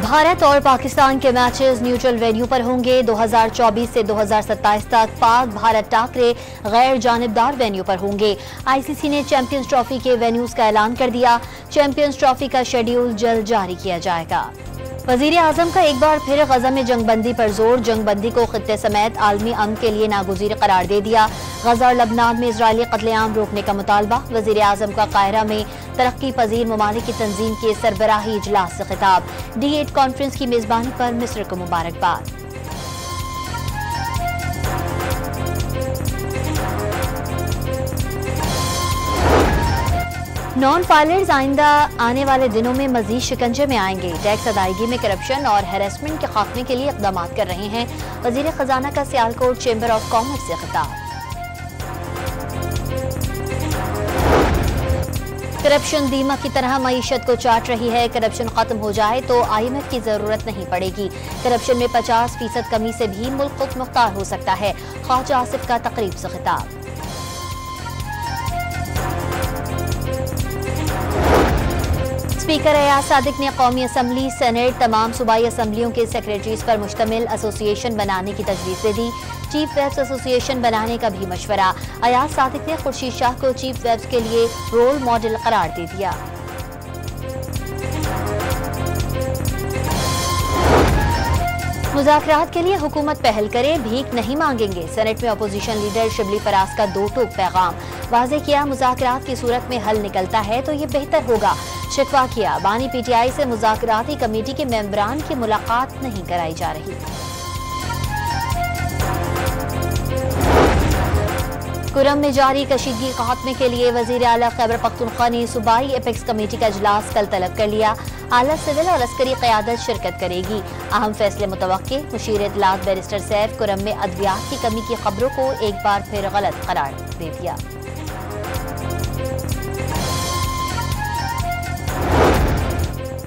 भारत और पाकिस्तान के matches neutral venue पर होंगे। 2024 से 2027 तक पाक भारत टाकरे गैर जानिबदार वेन्यू पर होंगे। आईसीसी ने चैंपियंस ट्रॉफी के वेन्यूज का ऐलान कर दिया। चैंपियंस ट्रॉफी का शेड्यूल जल्द जारी किया जाएगा। वजीर आजम का एक बार फिर गजा में जंगबंदी पर जोर। जंगबंदी को खित्ते समेत आलमी अमन के लिए नागुज़ीर करार दे दिया। गजा और लबनान में इजरायली कत्लेआम रोकने का मुतालबा। वजीर आजम का काहिरा में तरक्की पजीर ममालिक की तंजीम के सरबराही इजलास से खिताब। D8 कॉन्फ्रेंस की मेजबानी पर मिस्र को मुबारकबाद। नॉन फाइलर्स आइंदा आने वाले दिनों में मजीद शिकंजे में आएंगे। टैक्स अदायगी में करप्शन और हैरेसमेंट के खात्मे के लिए इक़दाम कर रहे हैं। वजीर खजाना का सियालकोट चैम्बर ऑफ कॉमर्स से खिताब। करप्शन दीमक की तरह मईशत को चाट रही है। करप्शन खत्म हो जाए तो IMF की जरूरत नहीं पड़ेगी। करप्शन में 50% कमी से भी मुल्क खुद मुख्तार हो सकता है। ख्वाजा आसिफ का तकरीब से खिताब। स्पीकर अयाज सादिक ने कौमी असम्बली, सेनेट, तमाम सूबाई असम्बलियों के सेक्रेटरीज पर मुश्तमिल एसोसिएशन बनाने की तजवीज़ दे दी। चीफ वेब्स एसोसिएशन बनाने का भी मशवरा। अयाज सादिक ने खुर्शीद शाह को चीफ वेब्स के लिए रोल मॉडल करार दे दिया। मुज़ाकरात के लिए हुकूमत पहल करे, भीख नहीं मांगेंगे। सेनेट में अपोजिशन लीडर शिबली फराज का दो टूक पैगाम। वाज़े किया मुज़ाकरात की सूरत में हल निकलता है तो ये बेहतर होगा। शिकवा किया बानी PTI से मुज़ाकराती कमेटी के मेंबरान की मुलाकात नहीं कराई जा रही। कुरम में जारी कशीदगी के खात्मे के लिए वजीर आला खैबर पख्तूनख्वा ने सूबाई एपेक्स कमेटी का इजलास कल तलब कर लिया। आला सिविल और अस्करी क़यादत शिरकत करेगी। अहम फैसले मुतवक्के। मुशीर इत्तलात बैरिस्टर सैफ कुरम में अद्वियात की कमी की खबरों को एक बार फिर गलत करार दे दिया।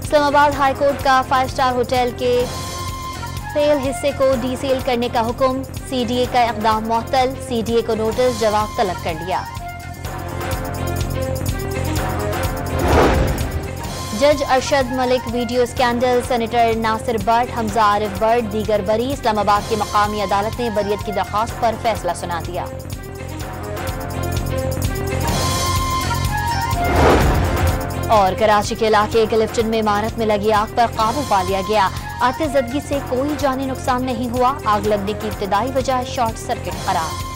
इस्लामाबाद हाईकोर्ट का 5 स्टार होटल के सेल हिस्से को डीसेल करने का हुक्म। CDA का इक़दाम मुअत्तल। CDA को नोटिस जवाब तलब कर लिया। जज Arshad Malik video scandal. Senator Nasir Bhatt, Hamza Arif Bhatt दीगर बरी। इस्लामाबाद की मकामी अदालत ने बरियत की दरख्वास्त पर फैसला सुना दिया। और कराची के इलाके क्लिफ्टन में इमारत में लगी आग पर काबू पा लिया गया। आतिशज़दगी से कोई जानी नुकसान नहीं हुआ। आग लगने की इब्तिदाई वजह शॉर्ट सर्किट करार।